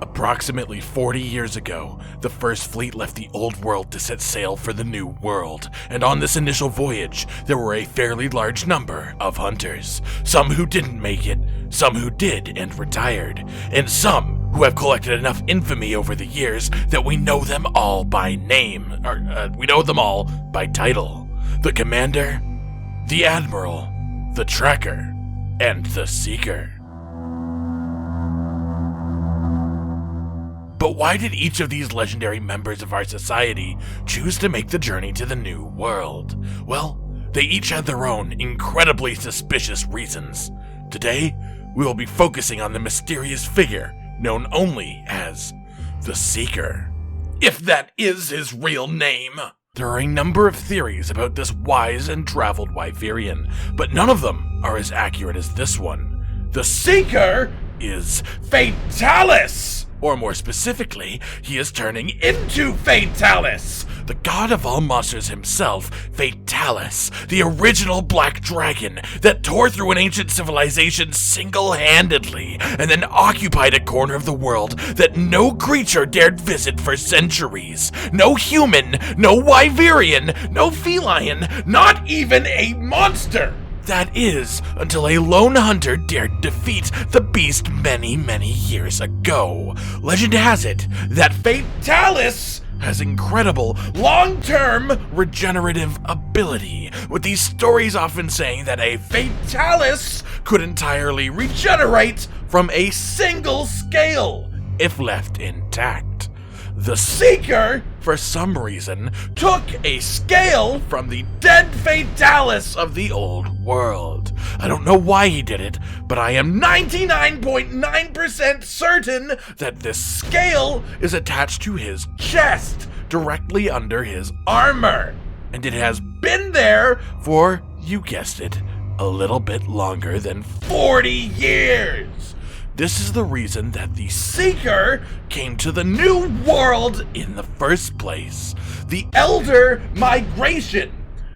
Approximately 40 years ago, the first fleet left the old world to set sail for the new world, and on this initial voyage, there were a fairly large number of hunters. Some who didn't make it, some who did and retired, and some who have collected enough infamy over the years that we know them all by name, we know them all by title. The Commander, the Admiral, the Tracker, and the Seeker. But why did each of these legendary members of our society choose to make the journey to the new world? Well, they each had their own incredibly suspicious reasons. Today, we will be focusing on the mysterious figure known only as the Seeker. If that is his real name. There are a number of theories about this wise and traveled Wyverian, but none of them are as accurate as this one. The Seeker is Fatalis! Or more specifically, he is turning into Fatalis, the god of all monsters himself, Fatalis, the original black dragon that tore through an ancient civilization single-handedly and then occupied a corner of the world that no creature dared visit for centuries. No human, no Wyverian, no feline, not even a monster! That is, until a lone hunter dared defeat the beast many, many years ago. Legend has it that Fatalis has incredible long-term regenerative ability, with these stories often saying that a Fatalis could entirely regenerate from a single scale if left intact. The Seeker, for some reason, took a scale from the dead Fatalis of the old world. I don't know why he did it, but I am 99.9% certain that this scale is attached to his chest, directly under his armor. And it has been there for, you guessed it, a little bit longer than 40 years. This is the reason that the Seeker came to the new world in the first place. The Elder Migration.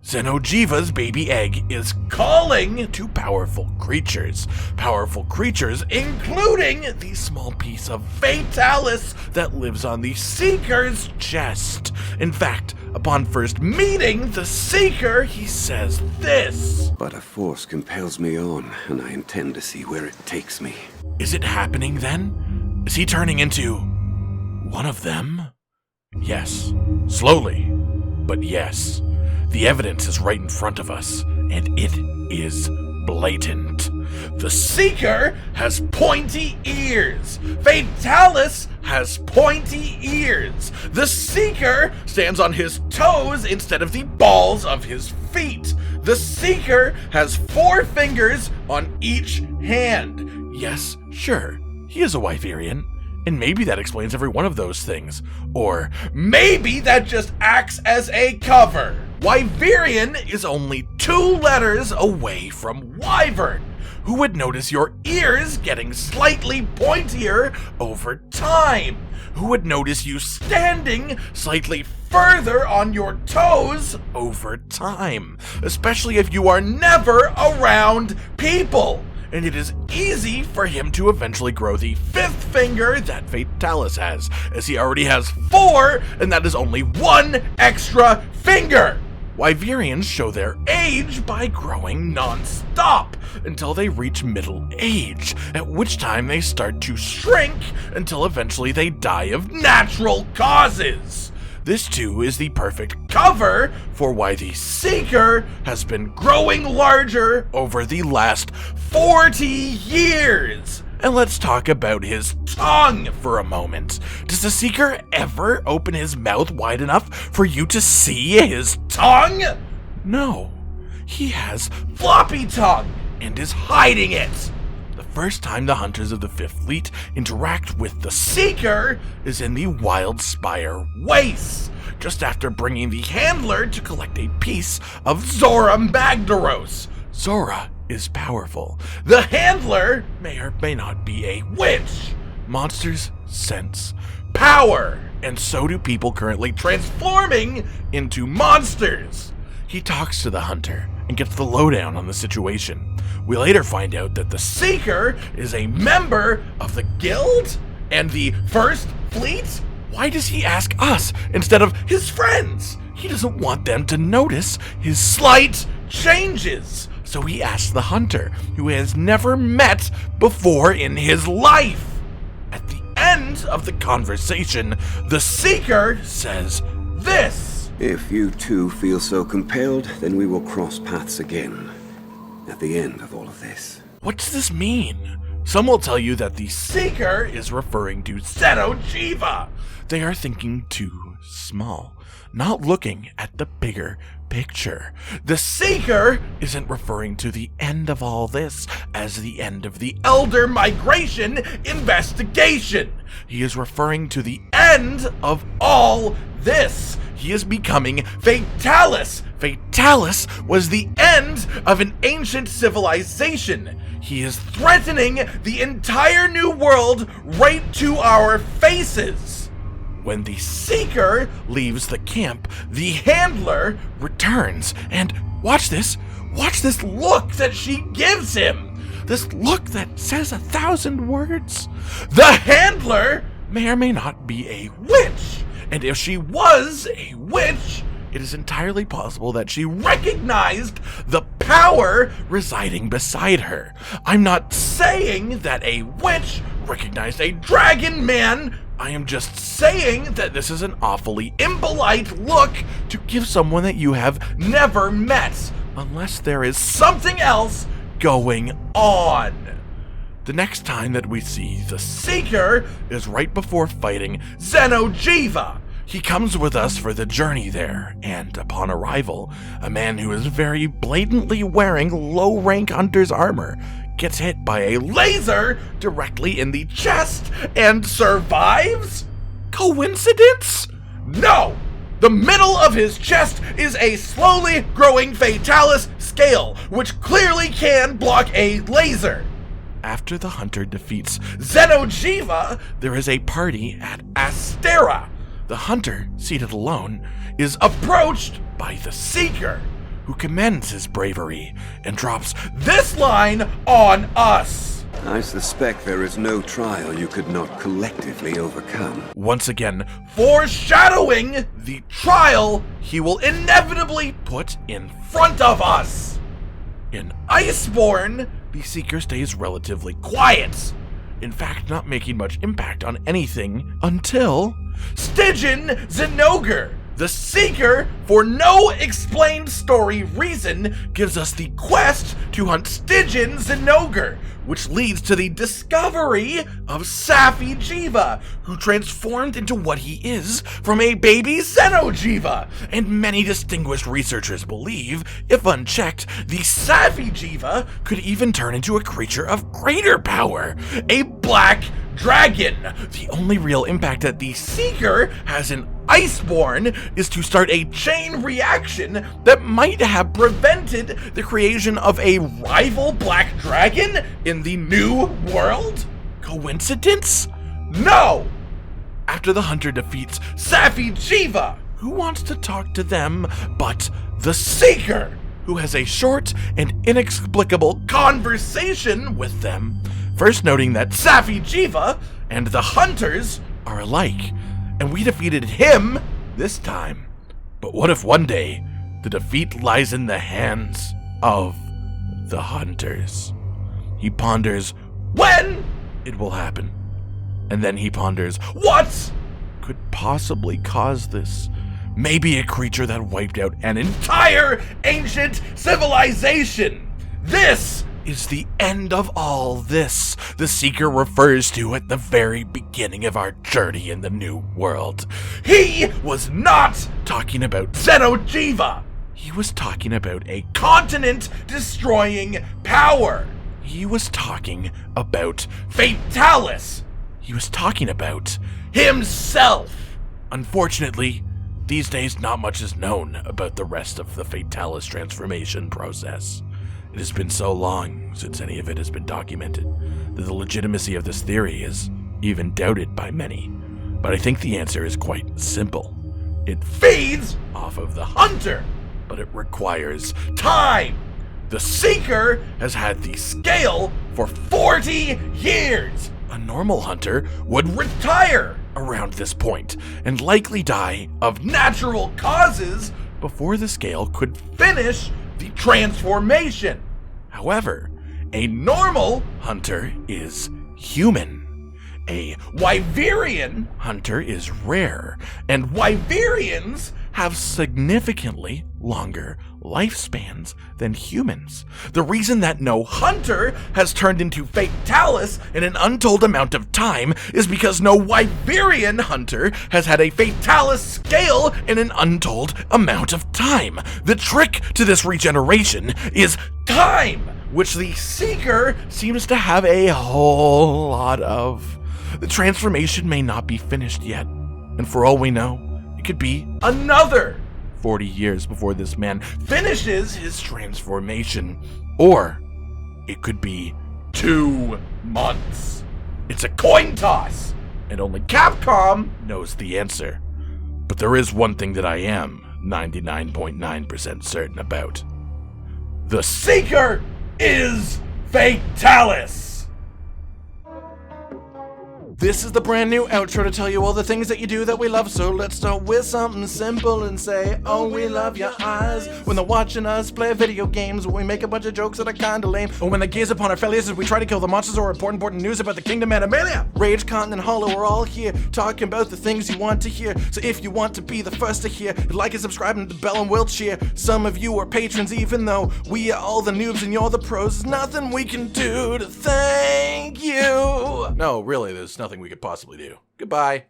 Xeno'jiiva's baby egg is calling to powerful creatures. Powerful creatures including the small piece of Fatalis that lives on the Seeker's chest. In fact, upon first meeting the Seeker, he says this. But a force compels me on, and I intend to see where it takes me. Is it happening then? Is he turning into one of them? Yes. Slowly, but yes. The evidence is right in front of us, and it is blatant. The Seeker has pointy ears. Fatalis has pointy ears. The Seeker stands on his toes instead of the balls of his feet. The Seeker has 4 fingers on each hand. Yes, sure, he is a Wyverian, and maybe that explains every one of those things. Or maybe that just acts as a cover. Wyverian is only 2 letters away from Wyvern. Who would notice your ears getting slightly pointier over time? Who would notice you standing slightly further on your toes over time? Especially if you are never around people. And it is easy for him to eventually grow the 5th finger that Fatalis has, as he already has 4, and that is only 1 extra finger. Wyverians show their age by growing non-stop until they reach middle age, at which time they start to shrink until eventually they die of natural causes. This too is the perfect cover for why the Seeker has been growing larger over the last 40 years. And let's talk about his tongue for a moment. Does the Seeker ever open his mouth wide enough for you to see his tongue? No. He has floppy tongue and is hiding it. The first time the hunters of the 5th Fleet interact with the Seeker is in the Wildspire Wastes, just after bringing the Handler to collect a piece of Zora Magdaros. Zora is powerful. The Handler may or may not be a witch. Monsters sense power, and so do people currently transforming into monsters. He talks to the Hunter and gets the lowdown on the situation. We later find out that the Seeker is a member of the guild And the First Fleet? Why does he ask us instead of his friends? He doesn't want them to notice his slight changes. So he asks the hunter, who he has never met before in his life. At the end of the conversation, the Seeker says this. If you two feel so compelled, then we will cross paths again. At the end of all of this. What does this mean? Some will tell you that the Seeker is referring to Xenojiva. They are thinking too small, not looking at the bigger picture. The Seeker isn't referring to the end of all this as the end of the Elder Migration investigation. He is referring to the end of all this. He is becoming Fatalis. Fatalis was the end of an ancient civilization. He is threatening the entire new world right to our faces. When the Seeker leaves the camp, the Handler returns, and watch this look that she gives him. This look that says 1,000 words. The Handler may or may not be a witch, and if she was a witch, it is entirely possible that she recognized the power residing beside her. I'm not saying that a witch recognized a dragon man. I am just saying that this is an awfully impolite look to give someone that you have never met, unless there is something else going on. The next time that we see the Seeker is right before fighting Xenojiva. He comes with us for the journey there, and upon arrival, a man who is very blatantly wearing low-rank hunter's armor gets hit by a laser directly in the chest and survives? Coincidence? No! The middle of his chest is a slowly growing Fatalis scale, which clearly can block a laser. After the hunter defeats Xenojiva, there is a party at Astera. The hunter, seated alone, is approached by the Seeker, who commends his bravery and drops this line on us. I suspect there is no trial you could not collectively overcome. Once again, foreshadowing the trial he will inevitably put in front of us. In Iceborne, the Seeker stays relatively quiet. In fact, not making much impact on anything until Stygian Zinogre. The Seeker, for no explained story reason, gives us the quest to hunt Stygian Zinogre, which leads to the discovery of Xenojiva, who transformed into what he is from a baby Xenojiva. And many distinguished researchers believe, if unchecked, the Xenojiva could even turn into a creature of greater power, a black dragon. The only real impact that the Seeker has in Iceborne is to start a chain reaction that might have prevented the creation of a rival black dragon in the new world? Coincidence? No! After the hunter defeats Xenojiva, who wants to talk to them but the Seeker, who has a short and inexplicable conversation with them, first noting that Xenojiva and the hunters are alike, and we defeated him this time. But what if one day the defeat lies in the hands of the hunters? He ponders when it will happen, and then he ponders what could possibly cause this. Maybe a creature that wiped out an entire ancient civilization. This is the end of all this the Seeker refers to at the very beginning of our journey in the new world. He was not talking about Xenojiva. He was talking about a continent-destroying power. He was talking about Fatalis. He was talking about himself. Unfortunately, these days not much is known about the rest of the Fatalis transformation process. It has been so long since any of it has been documented that the legitimacy of this theory is even doubted by many. But I think the answer is quite simple. It feeds off of the hunter, but it requires time. The Seeker has had the scale for 40 years. A normal hunter would retire around this point and likely die of natural causes before the scale could finish the transformation. However, a normal hunter is human. A Wyverian hunter is rare, and Wyverians have significantly longer lifespans than humans. The reason that no hunter has turned into Fatalis in an untold amount of time is because no Wyverian hunter has had a Fatalis scale in an untold amount of time. The trick to this regeneration is time, which the Seeker seems to have a whole lot of. The transformation may not be finished yet, and for all we know, it could be another 40 years before this man finishes his transformation. Or it could be 2 months. It's a coin toss, and only Capcom knows the answer. But there is one thing that I am 99.9% certain about. The Seeker is Fatalis! This is the brand new outro to tell you all the things that you do that we love, so let's start with something simple and say, oh, we love your eyes when they're watching us play video games, when we make a bunch of jokes that are kinda lame, or when they gaze upon our failures as we try to kill the monsters or important news about the Kingdom Animalia. Rage, Continent, Hollow, we're all here talking about the things you want to hear, so if you want to be the first to hear, like and subscribe and the bell and we'll cheer. Some of you are patrons even though we are all the noobs and you're the pros. There's nothing we can do to thank you. No, really, there's nothing we could possibly do. Goodbye.